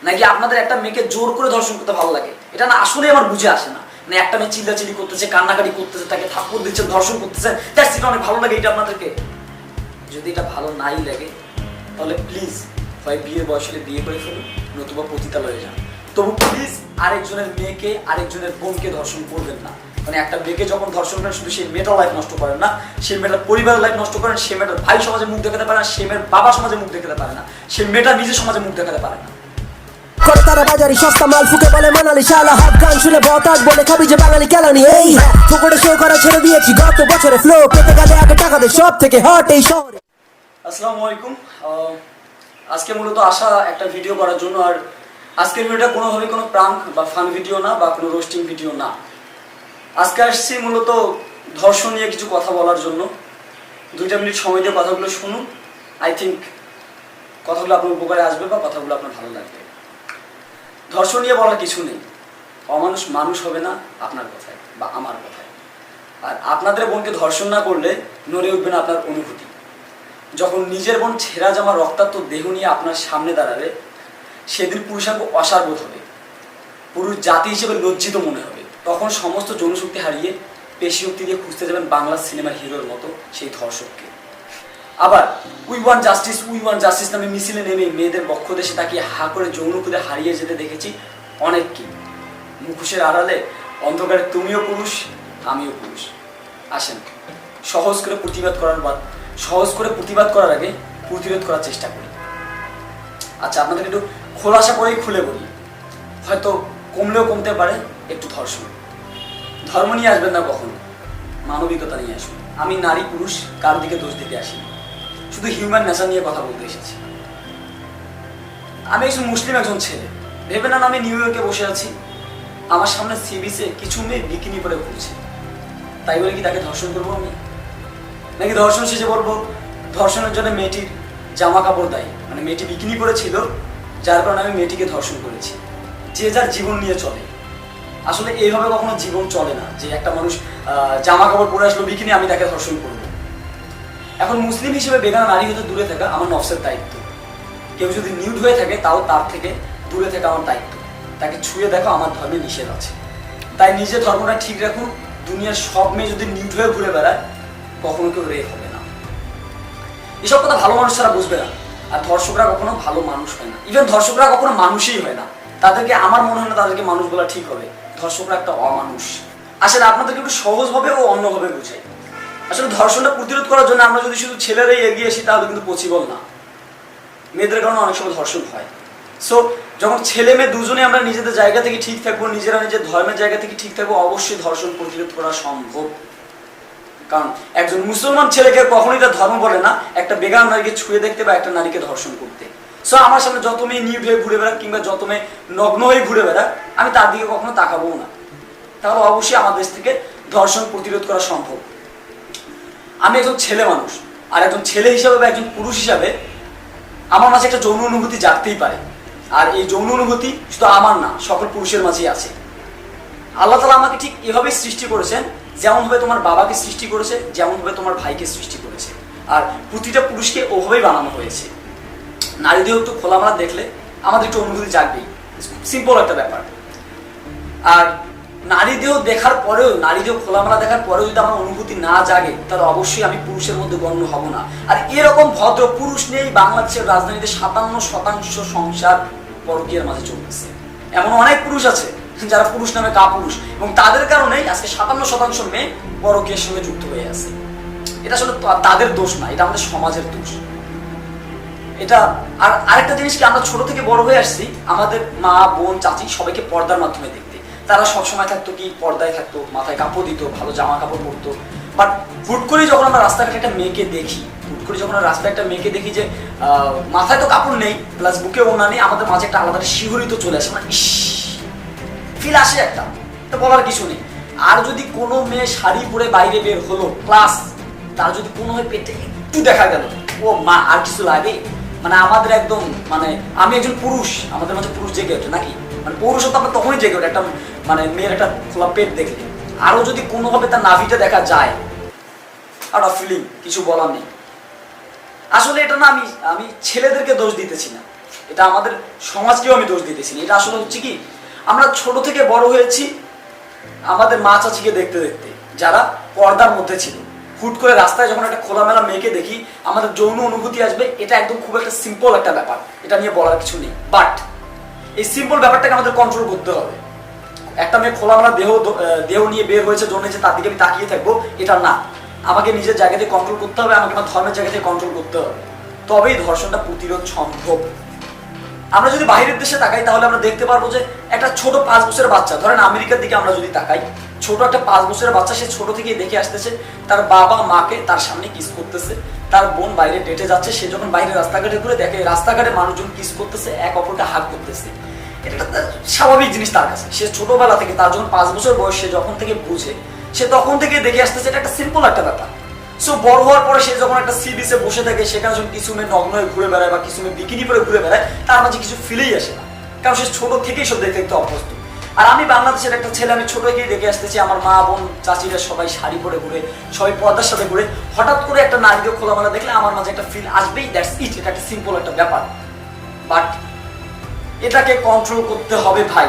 নাকি আপনাদের একটা মেয়েকে জোর করে ধর্ষণ করতে ভালো লাগে? এটা না আসলে আমার বুঝে আসে না। মানে একটা মেয়ে চিল্লাচিল্লি করতেছে, কান্নাকাটি করতেছে, তাকে থাপ্পড় দিচ্ছে, ধর্ষণ করতেছে, দ্যাটস ইট, অনেক ভালো লাগে এটা আপনাদেরকে? যদি এটা ভালো নাই লাগে তাহলে প্লিজ হয় বিয়ের বয়স হলে বিয়ে করে ফেলুন, নতুবা পতিতালয়ে যান। তবু প্লিজ আরেকজনের মেয়েকে, আরেকজনের বোনকে ধর্ষণ করবেন না। মানে একটা মেয়েকে যখন ধর্ষণ করেন, শুধু সেই মেয়েটার লাইফ নষ্ট করেন না, সেই মেয়েটার পরিবারের লাইফ নষ্ট করেন, সেই মেয়েটার ভাই সমাজে মুখ দেখাতে পারে না, সেই মেয়ের বাবা সমাজে মুখ দেখাতে পারে না, সেই মেয়েটা নিজের সমাজে মুখ দেখাতে পারে না। কর্তারা বাজারি সস্তা মাল ফুকে বলে মানালি শালা, হাত গান শুনে বতাক বলে খাবি যে বাঙালি কেলানি। এই ফুকড়ে শো করা ছেড়ে দিয়েছি গত বছরে, ফ্লো পেতে গেলে আগে টাকা দে, সব থেকে হট এই শহরে। আসসালামু আলাইকুম। আজকে মূলত আসা একটা ভিডিও করার জন্য। আর আজকের ভিডিওটা কোনোভাবে কোনো প্রাঙ্ক বা ফান ভিডিও না, বা কোনো রোস্টিং ভিডিও না। আজকে আসছি মূলত ধর্ষণ নিয়ে কিছু কথা বলার জন্য। 2 মিনিট সময় দিয়ে কথাগুলো শুনুন। আই থিঙ্ক কথাগুলো আপনার উপকারে আসবে বা কথাগুলো আপনার ভালো লাগবে। ধর্ষণ নিয়ে বলার কিছু নেই। অমানুষ মানুষ হবে না আপনার কথায় বা আমার কথায়। আর আপনাদের বোনকে ধর্ষণ না করলে নড়ে উঠবে না আপনার অনুভূতি। যখন নিজের বোন ছেঁড়া জামা রক্তাক্ত দেহ নিয়ে আপনার সামনে দাঁড়াবে, সেদিন পুরুষাঙ্গ অসার বোধ হবে, পুরুষ জাতি হিসেবে লজ্জিত মনে হবে। তখন সমস্ত যৌনশক্তি হারিয়ে পেশি শক্তি দিয়ে খুঁজতে যাবেন বাংলা সিনেমার হিরোর মতো সেই ধর্ষককে। আবার উই ওয়ান্ট জাস্টিস নামে মিছিলে নেমে মেয়েদের বক্ষ দেশে তাকিয়ে হা করে যৌনকুদে হারিয়ে যেতে দেখেছি অনেককে। মুখোশের আড়ালে অন্ধকারে তুমিও পুরুষ, আমিও পুরুষ। আসেন সহজ করে প্রতিবাদ করার আগে প্রতিরোধ করার চেষ্টা করি। আচ্ছা, আপনাদের একটু খোলাসা করেই খুলে বলি, হয়তো কমলেও কমতে পারে একটু ধর্ষণ। ধর্ম নিয়ে আসবেন না কখনো, মানবিকতা নিয়ে আসুন। আমি নারী পুরুষ কারো দিকে দোষ দিতে আসি, শুধু হিউম্যান নেচার নিয়ে কথা বলতে এসেছি। আমি একজন মুসলিম একজন ছেলে। ভেবে না আমি নিউ ইয়র্কে বসে আছি, আমার সামনে সি বিচে কিছু মেয়ে বিকিনি পরে ঘুরছে, তাই বলে কি তাকে ধর্ষণ করবো আমি? নাকি ধর্ষণ শেষে বলবো ধর্ষণের জন্য মেয়েটির জামা কাপড় দায়ী, মানে মেয়েটি বিকিনি পরেছিল যার কারণে আমি মেয়েটিকে ধর্ষণ করেছি। যে যার জীবন নিয়ে চলে। আসলে এইভাবে কখনো জীবন চলে না যে একটা মানুষ জামা কাপড় পরে আসলো বিকিনি, আমি তাকে ধর্ষণ করব। এখন মুসলিম হিসেবে বেগানা নারী হতে দূরে থাকা আমার নফসের দায়িত্ব। কেউ যদি নিউড হয়ে থাকে তাও তার থেকে দূরে থাকা আমার দায়িত্ব। তাকে ছুঁয়ে দেখো আমার ধর্মে নিষেধ আছে। তাই নিজের ধর্মটা ঠিক রাখুন। দুনিয়ার সব মেয়ে যদি নিউড হয়ে ঘুরে বেড়ায়, কখনো কেউ রেপ হবে না। এসব কথা ভালো মানুষ ছাড়া বুঝবে না। আর ধর্ষকরা কখনো ভালো মানুষ হয় না। ইভেন ধর্ষকরা কখনো মানুষই হয় না। তাদেরকে আমার মনে হয় না তাদেরকে মানুষ বলা ঠিক হবে। ধর্ষকরা একটা অমানুষ। আসলে আপনাদেরকে একটু সহজভাবে ও অন্যভাবে বুঝাই। আসলে ধর্ষণটা প্রতিরোধ করার জন্য আমরা যদি শুধু ছেলেরাই এগিয়ে আসি তাহলে কিন্তু পসিবল না। মেয়েদের কারণে অনেক সময় ধর্ষণ হয়। সো যখন ছেলে মেয়ে দুজনে আমরা নিজেদের জায়গা থেকে ঠিক থাকবো, নিজেরা নিজের ধর্মের জায়গা থেকে ঠিক থাকবো, অবশ্যই ধর্ষণ প্রতিরোধ করা সম্ভব। কারণ একজন মুসলমান ছেলেকে কখনোই তার ধর্ম বলে না একটা বেগান নারীকে ছুঁয়ে দেখতে বা একটা নারীকে ধর্ষণ করতে। সো আমার সামনে যত মেয়ে নিউড হয়ে ঘুরে বেড়াক কিংবা যত মেয়ে নগ্ন হয়ে ঘুরে বেড়াক, আমি তার দিকে কখনো তাকাবো না। তাহলে অবশ্যই আমার দেশ থেকে ধর্ষণ প্রতিরোধ করা সম্ভব। আমি একজন ছেলে মানুষ, আর একজন ছেলে হিসাবে বা একজন পুরুষ হিসাবে আমার মাঝে একটা যৌন অনুভূতি জাগতেই পারে। আর এই যৌন অনুভূতি শুধু আমার না, সকল পুরুষের মাঝেই আছে। আল্লাহ তাআলা আমাকে ঠিক এভাবেই সৃষ্টি করেছেন, যেমনভাবে তোমার বাবাকে সৃষ্টি করেছে, যেমনভাবে তোমার ভাইকে সৃষ্টি করেছে। আর প্রতিটা পুরুষকে ওভাবেই বানানো হয়েছে। নারী দেহ একটু খোলামেলা দেখলে আমাদের একটু অনুভূতি জাগবেই। সিম্পল একটা ব্যাপার। আর নারী দেহ দেখার পরেও, নারী দেহ খোলামেলা দেখার পরেও যদি আমার অনুভূতি না জাগে, তাহলে অবশ্যই আমি পুরুষের মধ্যে গণ্য হব না। আর এরকম ভদ্র পুরুষ নিয়েই বাংলাদেশের রাজধানীতে 57% সংসার পরকীয়ার মাঝে চলতেছে। এমন অনেক পুরুষ আছে যারা পুরুষ নামে কাপুরুষ, এবং তাদের কারণেই আজকে 57% মেয়ে পরকীয়ার সঙ্গে যুক্ত হয়ে আছে। এটা আসলে তাদের দোষ না, এটা আমাদের সমাজের দোষ। এটা আর আরেকটা জিনিস কি, আমরা ছোট থেকে বড় হয়ে আসছি আমাদের মা বোন চাচি সবাইকে পর্দার মাধ্যমে দেখতে। তারা সবসময় থাকতো কি পর্দায় থাকতো, মাথায় কাপড় দিত, ভালো জামা কাপড় পরতো। বাট হুট করেই যখন আমরা রাস্তাঘাটে একটা মেয়েকে দেখি, রাস্তায় একটা মেয়েকে দেখি যে মাথায় তো কাপড় নেই প্লাস বুকে ওড়না নেই, আমাদের মাঝে একটা আলাদা শিহরিত চলে আসে, মানে ইস ফিল আসে একটা, এটা বলার কিছু নেই। আর যদি কোনো মেয়ে শাড়ি পরে বাইরে বের হলো, প্লাস তার যদি কোনো পেটে একটু দেখা গেল, ও মা আর কিছু লাগে? মানে আমাদের একদম, মানে আমি একজন পুরুষ, আমাদের মাঝে পুরুষ জেগে ওঠে নাকি, মানে পৌরুষত্ব আমরা তখনই জেগে ওঠে একটা মানে মেয়ের একটা খোলা পেট দেখলে। আরো যদি কোনোভাবে তার নাভিটা দেখা যায়, আর ফিলিং কিছু বলার নেই। আসলে এটা না, আমি ছেলেদেরকে দোষ দিতেছি না, এটা আমাদের সমাজকেও আমি দোষ দিতেছি না। এটা আসলে হচ্ছে কি, আমরা ছোট থেকে বড় হয়েছি আমাদের মা চাচিকে দেখতে দেখতে, যারা পর্দার মধ্যে ছিল। হুট করে রাস্তায় যখন একটা খোলামেলা মেয়েকে দেখি আমাদের যৌন অনুভূতি আসবে, এটা একদম খুব একটা সিম্পল একটা ব্যাপার, এটা নিয়ে বলার কিছু নেই। বাট এই সিম্পল ব্যাপারটাকে আমাদের কন্ট্রোল করতে হবে। একটা মেয়ে খোলামেলা দেহ নিয়ে বের হয়েছে জন্য যে তার দিকে আমি তাকিয়ে থাকবো, এটা না। আমাকে নিজের জায়গা থেকে কন্ট্রোল করতে হবে, আমাকে আমার ধর্মের জায়গা থেকে কন্ট্রোল করতে হবে, তবেই ধর্ষণটা প্রতিরোধ সম্ভব। আমরা যদি বাইরের দেশে তাকাই তাহলে আমরা দেখতে পারবো যে একটা ছোট 5 বছরের বাচ্চা, ধরেন আমেরিকার দিকে আমরা যদি তাকাই, ছোট একটা 5 বছরের বাচ্চা, সে ছোট থেকে দেখে আসতেছে তার বাবা মাকে তার সামনে কিস করতেছে, তার বোন বাইরে ডেটে যাচ্ছে, সে যখন বাইরে রাস্তাঘাটে ঘুরে দেখে রাস্তাঘাটে মানুষজন কিস করতেছে, এক অপরকে হাত করতেছে, এটা একটা স্বাভাবিক জিনিস তার কাছে। সে ছোটবেলা থেকে, তার যখন 5 বছর বয়স, সে যখন থেকে বুঝে, সে তখন থেকে দেখে আসতেছে, এটা একটা সিম্পল একটা ব্যাপার। সো বড় হওয়ার পরে সে যখন একটা সি বিচে বসে থাকে, সেখানে যখন কিছু মেয়ে নগ্ন হয়ে ঘুরে বেড়ায় বা কিছু মেয়ে বিকিনি পরে ঘুরে বেড়ায়, তার মাঝে কিছু ফিলেই আসে না, কারণ সে ছোট থেকেই সব দেখতে দেখতে অভ্যস্ত। আর আমি বাংলাদেশের একটা ছেলে, আমি ছোট থেকেই দেখে আসতেছি আমার মা বোন চাচিরা সবাই শাড়ি পরে ঘুরে, সবাই পর্দার সাথে ঘুরে, হঠাৎ করে একটা নারীকে খোলামেলা দেখলে আমার মাঝে একটা ফিল আসবেই, দ্যাটস ইট। এটা একটা সিম্পল একটা ব্যাপার, বাট এটাকে কন্ট্রোল করতে হবে ভাই।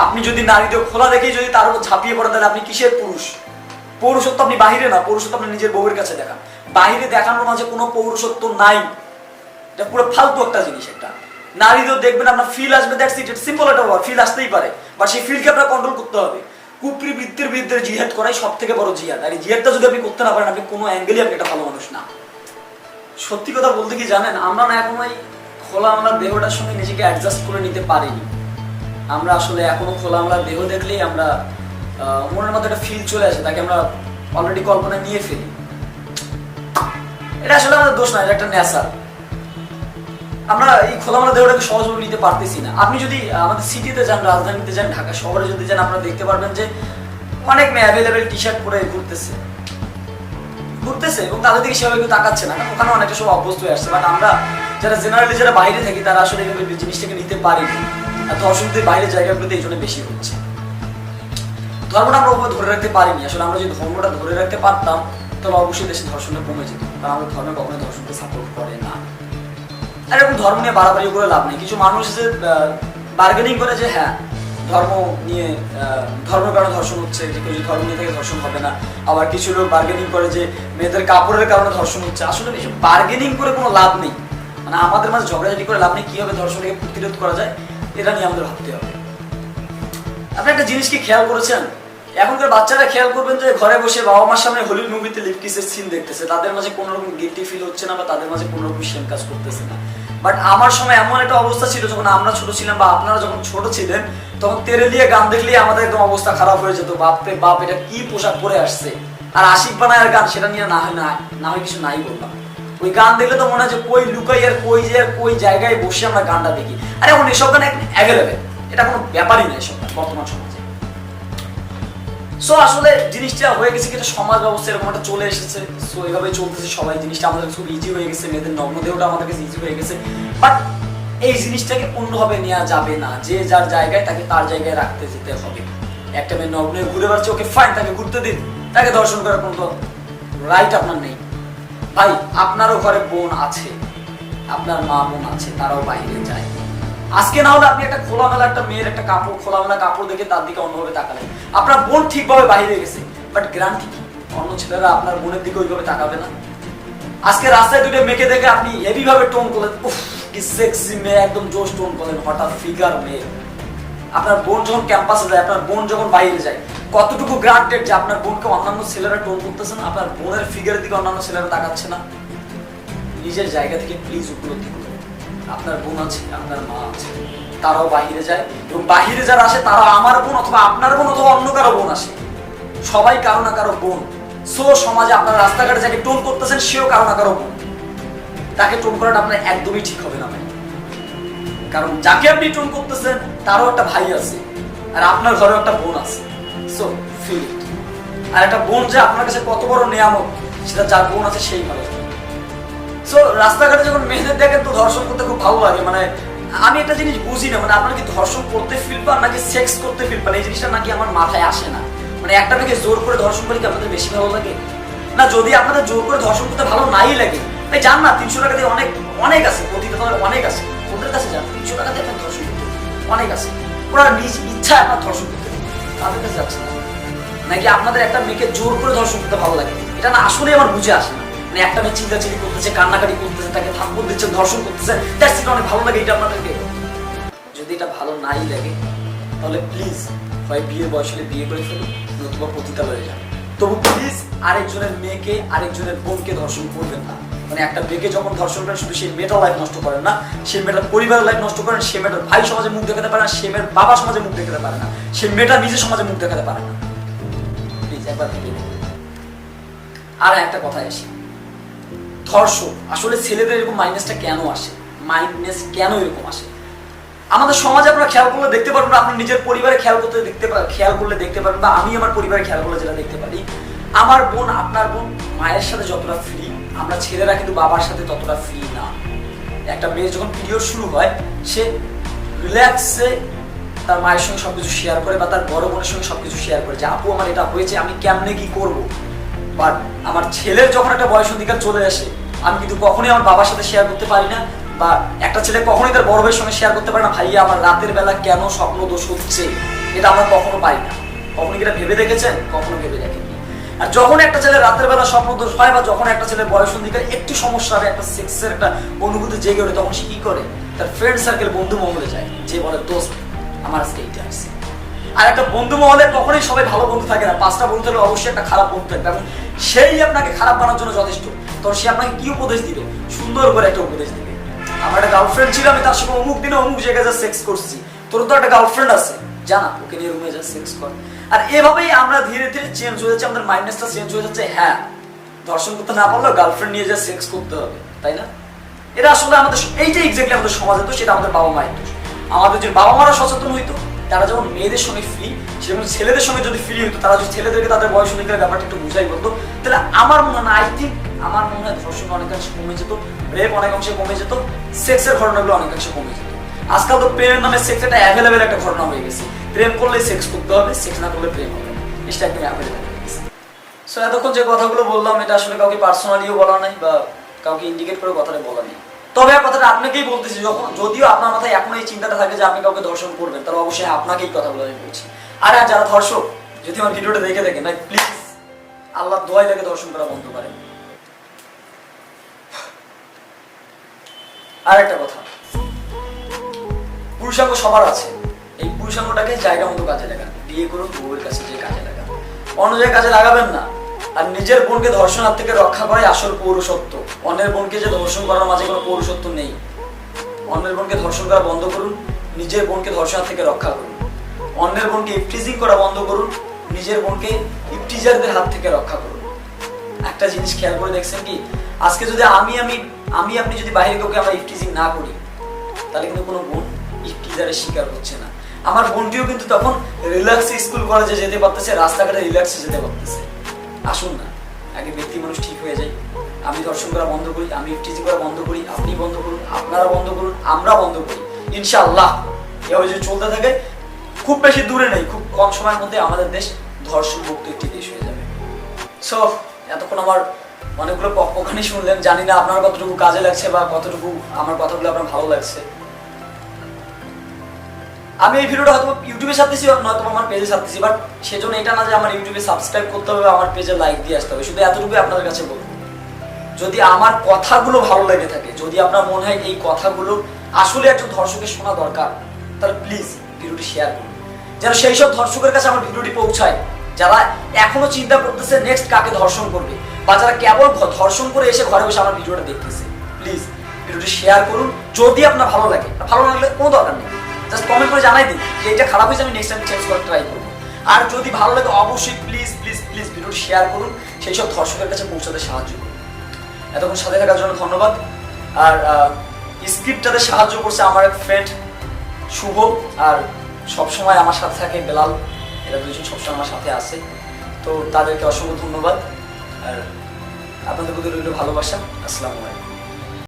আপনি যদি নারীদের খোলা দেখেই যদি তার উপর ঝাঁপিয়ে পড়েন, তাহলে আপনি কিসের পুরুষ? পৌরুষত্ব আপনি বাহিরে না, পৌরুষত্ব আপনি নিজের বউয়ের কাছে দেখান। বাহিরে দেখানোর মাঝে কোনো পৌরুষত্ব নাই, এটা পুরো ফালতু একটা জিনিস। একটা নারীদের দেখবেন আপনার ফিল আসবে, দ্যাটস ইট। ইট সিম্পল একটা ওয়ার্ড, ফিল আসতেই পারে, বাট সেই ফিলকে আপনার কন্ট্রোল করতে হবে। কুপরি বৃত্তির বিরুদ্ধে জিহাদ করাই সব থেকে বড় জিহাদ, আর এই জিহাদটা যদি আপনি করতে না পারেন, আপনি কোনো অ্যাঙ্গেলই আপনি একটা ভালো মানুষ না। সত্যি কথা বলতে কি জানেন, আমরা না এখন ওই খোলামেলা দেহটার সঙ্গে নিজেকে অ্যাডজাস্ট করে নিতে পারিনি। আমরা আসলে এখনো খোলামেলা দেহ দেখলেই আমরা মনের মধ্যে একটা ফিল চলে আসে, তাকে আমরা অলরেডি কল্পনা নিয়ে ফেলি। এটা আসলে আমাদের দোষ না, এটা একটা নেশা। আমরা এই খোলামেলা দেহটাকে সহজভাবে নিতে পারতেছি না। আপনি যদি আমাদের সিটিতে যান, রাজধানীতে যান, ঢাকা শহরে যদি যান, আপনারা দেখতে পারবেন যে অনেক মেয়ে অ্যাভেলেবেল টি শার্ট পরে ঘুরতেছে এবং তাদের দিকে সেভাবে কেউ তাকাচ্ছে না, ওখানে অনেকটা সব অভ্যস্ত হয়ে আসছে। বাট আমরা যারা জেনারেলি যারা বাইরে থাকি, তারা আসলে এই জিনিসটাকে নিতে পারিনি। আর ধর্ষণদের বাইরের জায়গাগুলোতে এই জন্য বেশি হচ্ছে। ধর্মটা আমরা ওভাবে ধরে রাখতে পারিনি। আসলে আমরা যদি ধর্মটা ধরে রাখতে পারতাম, তাহলে অবশ্যই দেশে ধর্ষণটা কমে যেত, কারণ আমাদের ধর্মে কখনো ধর্ষণকে সাপোর্ট করে না। আর এরকম ধর্ম নিয়ে বাড়াবাড়ি করে লাভ নেই। কিছু মানুষ যে বার্গেনিং করে যে হ্যাঁ ধর্ম নিয়ে, ধর্মের কারণে ধর্ষণ হচ্ছে, যে কেউ ধর্ম নিয়ে থেকে ধর্ষণ হবে না। আবার কিছু লোক বার্গেনিং করে যে মেয়েদের কাপড়ের কারণে ধর্ষণ হচ্ছে। আসলে এইসব বার্গেনিং করে কোনো লাভ নেই। মানে আমাদের মাঝে ঝগড়াঝাটি করে লাভ নেই। কিভাবে ধর্ষণকে প্রতিরোধ করা যায়, এটা নিয়ে আমাদের ভাবতে হবে। আপনি একটা জিনিস কি খেয়াল করেছেন, এখনকার বাচ্চারা খেয়াল করবেন যে ঘরে বসে বাবা মার সামনে হলিউড মুভিতে লিপ কিসের সিন দেখতেছে, তাদের মাঝে কোনো রকম গিল্টি ফিল হচ্ছে না, বা তাদের মাঝে কোনো রকম সেম কাজ করতেছে না। বাট আমার সময় এমন একটা অবস্থা ছিল, যখন আমরা ছোট ছিলাম বা আপনারা যখন ছোট ছিলেন, তখন তেরেলিয়া গান দেখলেই আমাদের একদম অবস্থা খারাপ হয়ে যেত। বাপরে বাপ, এটা কি পোশাক পরে আসছে। আর আশিক বানায়ের গান, সেটা নিয়ে না হয় কিছু নাই বললাম। ওই গান দেখলে তো মনে হয় যে কই লুকাই আর কই জায়গায় বসে আমরা গানটা দেখি। আর এখন এসব গান অ্যাভেলেবেল, এটা কোনো ব্যাপারই না এসব গান বর্তমান সমাজে। সো আসলে জিনিসটা হয়ে গেছে, কিছু সমাজ ব্যবস্থা এরকম একটা চলে এসেছে। সো এইভাবে চলতেছে সবাই, জিনিসটা আমাদের খুব ইজি হয়ে গেছে, মেয়েদের নগ্নদেহটা আমাদের কাছে ইজি হয়ে গেছে। বাট এই জিনিসটাকে অন্যভাবে নেওয়া যাবে না। যে যার জায়গায় তাকে তার জায়গায় রাখতে যেতে হবে। একটা মেয়ে নগ্ন ঘুরে বেড়াচ্ছে, ওকে ফাইন, তাকে ঘুরতে দিন, তাকে দর্শন করার কোনো রাইট আপনার নেই। ভাই আপনারও ঘরে বোন আছে, আপনার মা বোন আছে, তারাও বাইরে যায়। আজকে না হলে আপনি একটা খোলামেলা একটা মেয়ের একটা কাপড়, খোলামেলা কাপড় দেখে তার দিকে অন্যভাবে তাকালেন, আপনার বোন ঠিকভাবে বাইরে গেছে, বাট গ্যারান্টি কি অন্য ছেলেরা আপনার বোনের দিকে ওইভাবে তাকাবে না? আজকে রাস্তায় দুটো মেয়েকে দেখে আপনি হেভি ভাবে টোন করলেন, উফ কি সেক্সি মেয়ে, একদম জোশ টোন করলেন, হঠাৎ ফিগার মেয়ে। আপনার বোন যখন ক্যাম্পাসে যায়, আপনার বোন যখন বাইরে যায়, কতটুকু গ্রান্টেড যে আপনার বোনকে অন্যান্য ছেলেরা টোন করতেছে না, আপনার বোনের ফিগারের দিকে অন্যান্য ছেলেরা তাকাচ্ছে না? নিজের জায়গা থেকে প্লিজ উপলব্ধি করুন, আপনার বোন আছে, আপনার মা আছে, তারাও বাহিরে যায়, এবং বাহিরে যারা আসে তারা আমার বোন অথবা আপনার বোন অথবা অন্য কারো বোন আসে, সবাই কারো না কারো বোন। সো সমাজে আপনার রাস্তাঘাটে যাকে টোন করতেছেন, সেও কারো না কারো বোন। তাকে টোন করাটা আপনার একদমই ঠিক হবে না ভাই, কারণ যাকে আপনি টোন করতেছেন তারও একটা ভাই আছে, আর আপনার ঘরেও একটা বোন আছে। So feel it. আর একটা বোন যে আপনার কাছে কত বড় নিয়ামত, সেটা যার বোন আছে সেই ভালো। সো রাস্তাঘাটে যখন মেয়েদের দেখেন, তো ধর্ষণ করতে খুব ভালো লাগে। মানে আমি একটা জিনিস বুঝি না, মানে আপনারা কি ধর্ষণ করতে ফিল পান নাকি সেক্স করতে ফিল পান? এই জিনিসটা নাকি আমার মাথায় আসে না। মানে একটা মেয়েকে জোর করে ধর্ষণ করে কি আপনাদের বেশি ভালো লাগে না? যদি আপনাদের জোর করে ধর্ষণ করতে ভালো নাই লাগে, তাই জান না 300 টাকা দিয়ে অনেক অনেক আছে, অনেক আছে, ওদের কাছে যান, 300 টাকা দিয়ে আপনার ধর্ষণ করতে অনেক আছে, ওরা নিজ ইচ্ছায় আপনার ধর্ষণ করতে পারে, তাদের কাছে যাচ্ছে না। নাকি আপনাদের একটা মেয়েকে জোর করে ধর্ষণ করতে ভালো লাগে, এটা না আসলে আমার বুঝে আসে না। মানে একটা মেয়ে চিল্লাচিল্লি করতেছে, কান্নাকাটি করতেছে, তাকে থাপ্পড় দিচ্ছে, ধর্ষণ করতেছে, দ্যাটস ইট, অনেক ভালো লাগে এটা আপনাদেরকে। যদি এটা ভালো নাই লাগে তাহলে প্লিজ হয় বিয়ের বয়স হলে বিয়ে করে ফেলুন, নতুবা পতিতালয়ে যান। তবু প্লিজ আরেকজনের মেয়েকে, আরেকজনের বোনকে ধর্ষণ করবেন না। মানে একটা মেয়েকে যখন ধর্ষণ করেন, শুধু সেই মেয়েটার লাইফ নষ্ট করেন না, সেই মেয়েটার পরিবারের লাইফ নষ্ট করেন, সেই মেয়েটার ভাই সমাজে মুখ দেখাতে পারে না, সেই মেয়ের বাবা সমাজে মুখ দেখাতে পারে না, সেই মেয়েটা নিজের সমাজে মুখ দেখাতে পারে না। প্লিজ একবার ভেবে দেখুন। আর একটা কথা আসি, ধর্ষণ আসলে ছেলেদের এরকম মাইনাসটা কেন আসে, মাইনাস কেন এরকম আসে? আমাদের সমাজে আপনারা খেয়াল করলে দেখতে পারবেন, আপনি নিজের পরিবারে খেয়াল করলে দেখতে পারবেন, বা আমি আমার পরিবারে খেয়াল করলে যেটা দেখতে পারি, আমার বোন, আপনার বোন মায়ের সাথে যতটা ফ্রি, আমরা ছেলেরা কিন্তু বাবার সাথে ততটা ফ্রি না। একটা মেয়ে যখন পিরিয়ড শুরু হয়, সে রিল্যাক্সে তার মায়ের সঙ্গে সবকিছু শেয়ার করে, বা তার বড় বোনের সঙ্গে সবকিছু শেয়ার করে যে আপু আমার এটা হয়েছে, আমি কেমনে কি করবো। বাট আমার ছেলের যখন একটা বয়স অধিকার চলে আসে, আমি কিন্তু কখনোই আমার বাবার সাথে শেয়ার করতে পারি না, বা একটা ছেলে কখনোই তার বড় ভাইয়ের সঙ্গে শেয়ার করতে পারে না, ভাইয়া আমার রাতের বেলা কেন স্বপ্ন দোষ হচ্ছে, এটা আমরা কখনো পাই না। কখনো কি এটা ভেবে দেখেছেন? কখনো ভেবে দেখেননি। আর যখন একটা ছেলে রাতের বেলা স্বপ্ন দোষ হয়, বা যখন একটা ছেলের বয়স অধিকার একটু সমস্যা হবে, একটা সেক্সের একটা অনুভূতি জেগে ওঠে, তখন সে কি করে? তার ফ্রেন্ড সার্কেল, বন্ধু মহলে যায়, যে বলে দোস্ত আমার আজকে এইটা আসছে। আর একটা বন্ধু মহলে কখনোই সবাই ভালো বন্ধু থাকে না, 5টা বন্ধু থাকলে অবশ্যই একটা খারাপ বন্ধু থাকবে, এবং সেই আপনাকে খারাপ বানানোর জন্য যথেষ্ট। তখন সে আপনাকে কি উপদেশ দিবে? সুন্দর করে একটা উপদেশ দিবে। আমার একটা গার্লফ্রেন্ড ছিল, আমি তার সঙ্গে অমুক দিনে অমুক জায়গায় যা সেক্স করছি, তোর তো একটা গার্লফ্রেন্ড আছে, জানা ওকে নিয়ে রুমে যা সেক্স কর। আর এভাবেই আমরা ধীরে ধীরে চেঞ্জ হয়ে যাচ্ছে, আমাদের মাইন্ডনেসটা চেঞ্জ হয়ে যাচ্ছে। হ্যাঁ, ধর্ষণ করতে না পারলেও গার্লফ্রেন্ড নিয়ে যা সেক্স করতে হবে, তাই না? এটা আসলে আমাদের এই যে এক্স্যাক্টলি আমাদের সমাজে দোষ, সেটা আমাদের বাবা মায়ের দোষ। আমাদের যে বাবা মারা সচেতন হইতো, তারা যখন মেয়েদের সঙ্গে ফ্রি, সেরকম ছেলেদের সঙ্গে যদি ফ্রি হইতো, তারা যদি ছেলেদেরকে তাদের বয়স অনুযায়ী ব্যাপারটা একটু বুঝাই বলতো, তাহলে আমার মনে হয়, আমার মনে হয় ধর্ষণ অনেকাংশে কমে যেত, রেপ অনেকাংশে কমে যেত, সেক্সের ঘটনাগুলো অনেকাংশে কমে যেত। আজকাল তো প্রেমের নামে সেক্স একটা অ্যাভেলেবেল একটা ঘটনা হয়ে গেছে। প্রেম করলে সেক্স করতে হবে, সেক্স না করলে প্রেম হবে, এটা একদম অ্যাভেলেবেল হয়ে গেছে। সো এতক্ষণ যে কথাগুলো বললাম, এটা আসলে কাউকে পার্সোনালিও বলা নাই, বা কাউকে ইন্ডিকেট করে কথাটা বলা নেই। তবে আর কথাটা আপনাকেই বলতেছি, যদিও আপনার মাথায় এখন এই চিন্তাটা থাকে যে আপনি কাউকে ধর্ষণ করবেন, তাহলে অবশ্যই আপনাকেই কথাগুলো আমি বলছি। আর যারা ধর্ষক, যদি আমার ভিডিওটা দেখে থাকেন, ভাই প্লিজ আল্লাহ দোয়াই লাগে ধর্ষণ করা বন্ধ করেন। আর একটা কথা, পুরুষাঙ্গ সবার আছে, এই পুরুষাঙ্গটাকে জায়গা মতো কাজে লাগান। বিয়ে করুন, বউয়ের কাছে যে কাজে লাগান, অন্য জায়গায় কাজে লাগাবেন না। আর নিজের বোনকে ধর্ষণ হাত থেকে রক্ষা করে আসল পৌরসত্ব। অন্যের বোনকে যে ধর্ষণ করার মাঝে কোনো পৌরসত্ব নেই। অন্যের বোনকে ধর্ষণ করা বন্ধ করুন, নিজের বোনকে ধর্ষণ হাত থেকে রক্ষা করুন। অন্যের বোনকে ইফটিজিং করা বন্ধ করুন, নিজের বোনকে ইফটিজারদের হাত থেকে রক্ষা করুন। একটা জিনিস খেয়াল করে দেখছেন কি, আজকে যদি আপনি যদি বাইরে কাউকে আমরা ইফটিজিং না করি, তাহলে কিন্তু কোনো বোন ইফটিজারের শিকার হচ্ছে না। আমার বোনটিও কিন্তু তখন রিল্যাক্সে স্কুল কলেজে যেতে পারতেছে, রাস্তাঘাটে রিল্যাক্সে যেতে পারতেছে। আসুন না, আগে ব্যক্তি মানুষ ঠিক হয়ে যায়। আমি ধর্ষণ করা বন্ধ করি, আমি ইফটিজিং করা বন্ধ করি, আপনি বন্ধ করুন, আপনারা বন্ধ করুন, আমরা বন্ধ করি। ইনশাআল্লাহ এভাবে যদি চলতে থাকে, খুব বেশি দূরে নেই, খুব কম সময়ের মধ্যে আমাদের দেশ ধর্ষণ মুক্ত একটি দেশ হয়ে যাবে। সো এতক্ষণ আমার অনেকগুলো পক্ষখানি শুনলেন, জানি না আপনার কতটুকু কাজে লাগছে বা কতটুকু আমার কথাগুলো আপনার ভালো লাগছে। আমি এই ভিডিওটা হয়তো ইউটিউবে ছাড়তেছি, নয়তো আমার পেজে ছাড়তেছি, বাট সেজন্য এটা না যে আমার ইউটিউবে সাবস্ক্রাইব করতে হবে, আমার পেজে লাইক দিয়ে আসতে হবে। শুধু এতটুকুই আপনাদের কাছে বলবো, যদি আমার কথাগুলো ভালো লেগে থাকে, যদি আপনার মনে হয় এই কথাগুলো আসলে একজন ধর্ষকের শোনা দরকার, তাহলে প্লিজ ভিডিওটি শেয়ার করুন, যেন সেই সব ধর্ষকের কাছে আমার ভিডিওটি পৌঁছায়, যারা এখনো চিন্তা করতেছে নেক্সট কাকে ধর্ষণ করবে, বা যারা কেবল ধর্ষণ করে এসে ঘরে বসে আমার ভিডিওটা দেখতেছে। প্লিজ ভিডিওটি শেয়ার করুন, যদি আপনার ভালো লাগে। ভালো না লাগলে কোনো দরকার নেই, জাস্ট কমেন্ট করে জানাই দিন যে এটা খারাপ হয়েছে, আমি নেক্সট টাইম চেঞ্জ করার ট্রাই করবো। আর যদি ভালো লাগে অবশ্যই প্লিজ প্লিজ প্লিজ ভিডিওটি শেয়ার করুন, সেই সব ধর্ষকের কাছে পৌঁছাতে সাহায্য করুন। এতক্ষণ সাথে থাকার জন্য ধন্যবাদ। আর স্ক্রিপ্টটাতে সাহায্য করছে আমার এক ফ্রেন্ড শুভ, আর সবসময় আমার সাথে থাকে বেলাল। এরা দুজন সবসময় আমার সাথে আছে, তো তাদেরকে অসংখ্য ধন্যবাদ। আর আপনাদের প্রতি রইল ভালোবাসা। আসসালামু আলাইকুম।